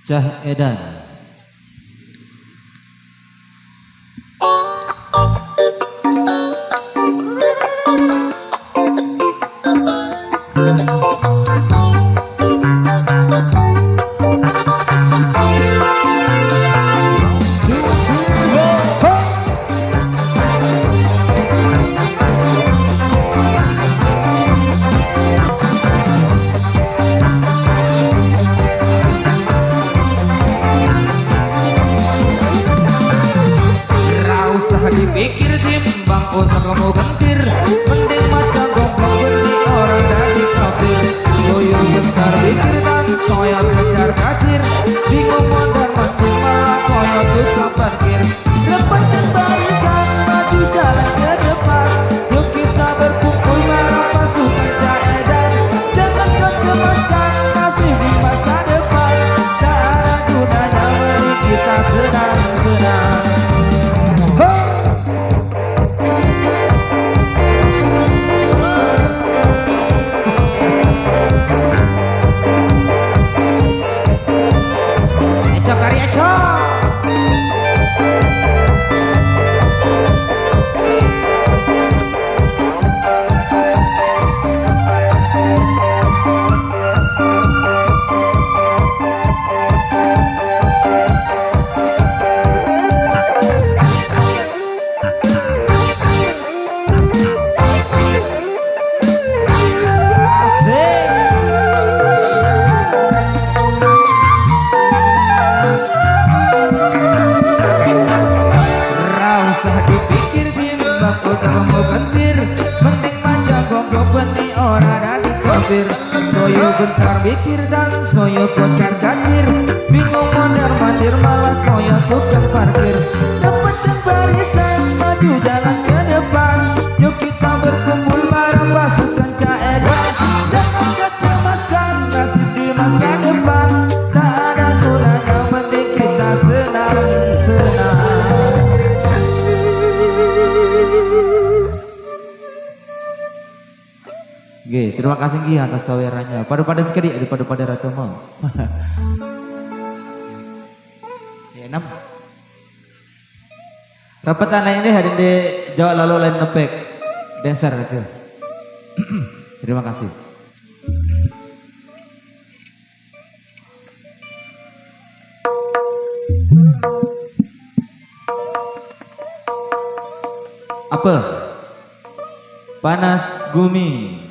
Cah Edan. Dipikir timbang untuk kamu gentir, mending macam goblok beli orang dari kafir. Yoyo besar pikir dan soya kejar kacir, bingung mondar masuk malah koyo tukang parkir. Lepasin barisan maju jalan ke depan, yuk kita berkumpul bareng pasukan Cah Edan. Jangan kecemaskan masih di masa depan, tak ada gunanya mari kita senang-senang. Soyo bentar mikir dan soyo kocar kacir, bingung mondar mandir malah koyo tukang parkir. Dapatkan barisan maju jalan ke depan, yuk kita berkumpul bareng pasukan caedan. Jangan kecewakan nasib di masa depan, tak ada gunanya penting kita senang-senang. Oke, terima kasih Gi atas sawerannya. Pada sekali pada ratu mau. Ya, 6. Rapatan lain deh hari di Jawa lalu lain nepek dancer itu. Terima kasih. Apa? Panas Gumi.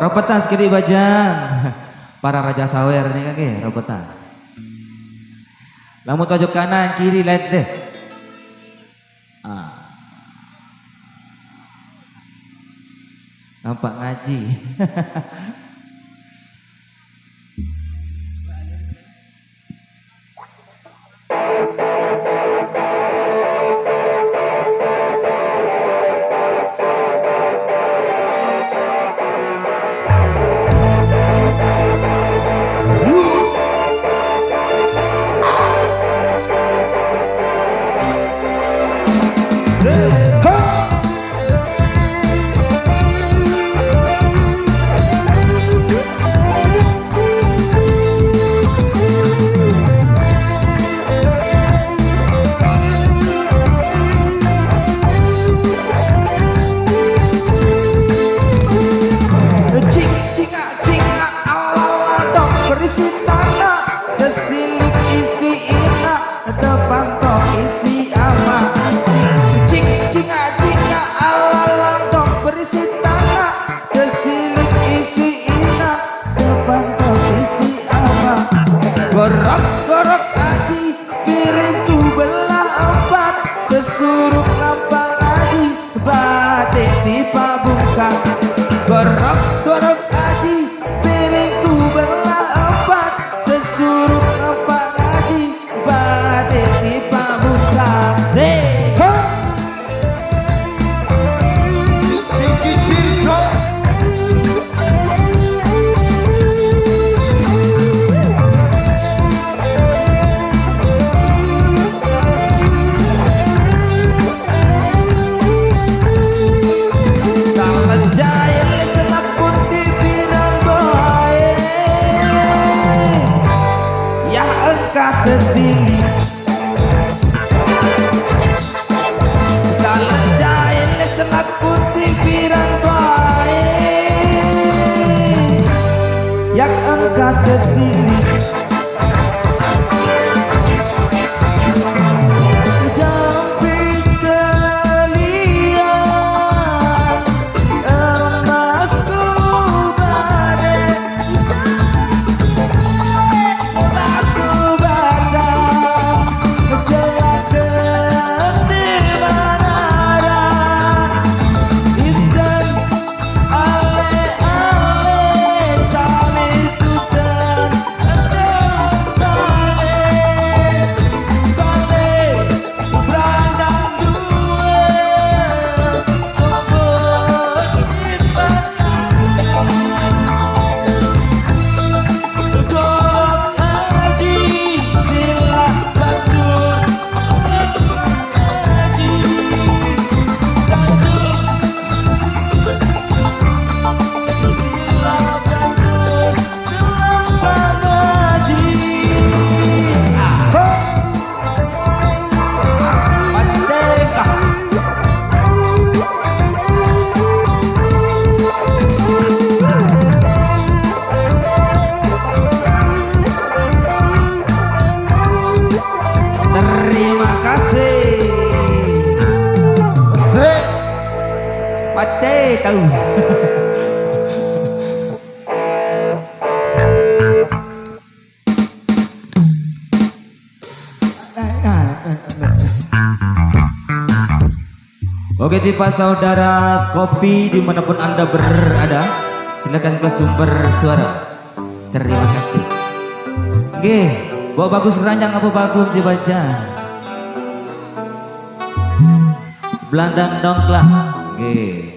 Ropetan sekali bajang. Para raja sawer nih kaki ropetan. Lamun tojok kanan kiri lihat deh. Nampak ngaji. di pabungkang gorok-gorok aji piringku belah empat kesuruk apa aji badai di pabungkang kesini jalan jalan senak putih pirang bae yang angkat kesini jampit kelian emasku badai mati tahu. Oke tipe saudara kopi dimanapun anda berada, silakan ke sumber suara. Terima kasih. Oke, bawa bagus ranjang apa bagus dibaca. Belandang dongklak. Oke.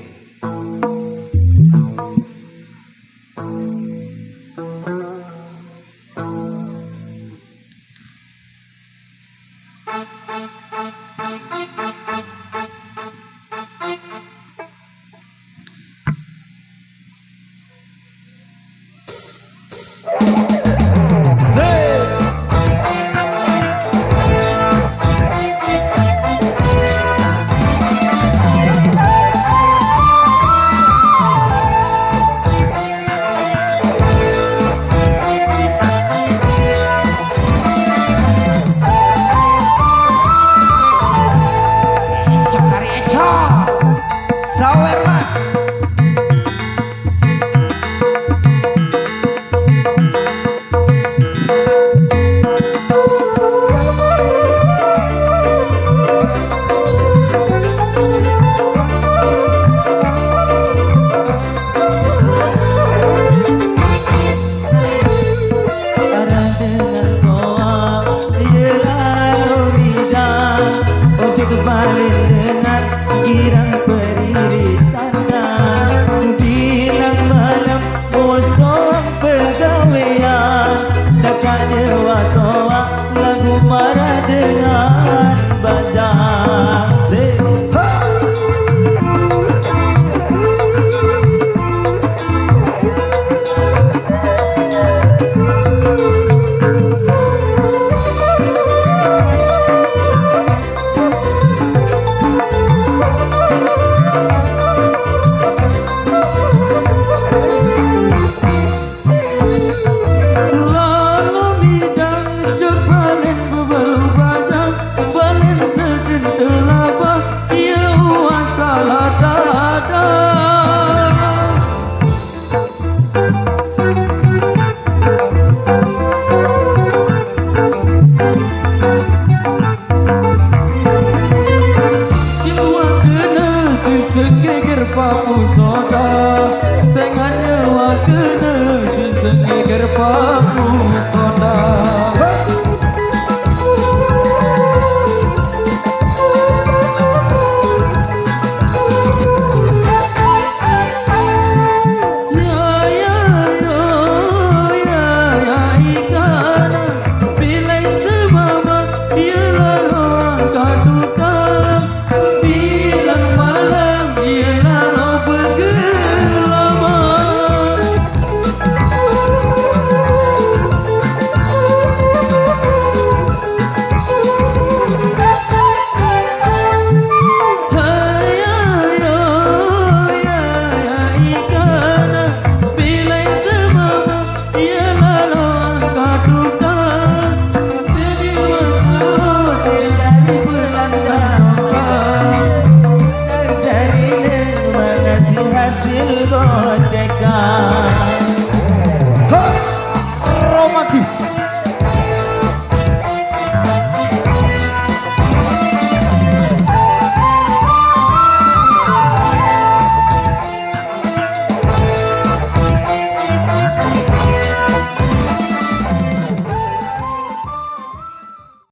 Kembali dengan girang berdiri. Senggeger papu soda Sengan nyewa kena Senggeger papu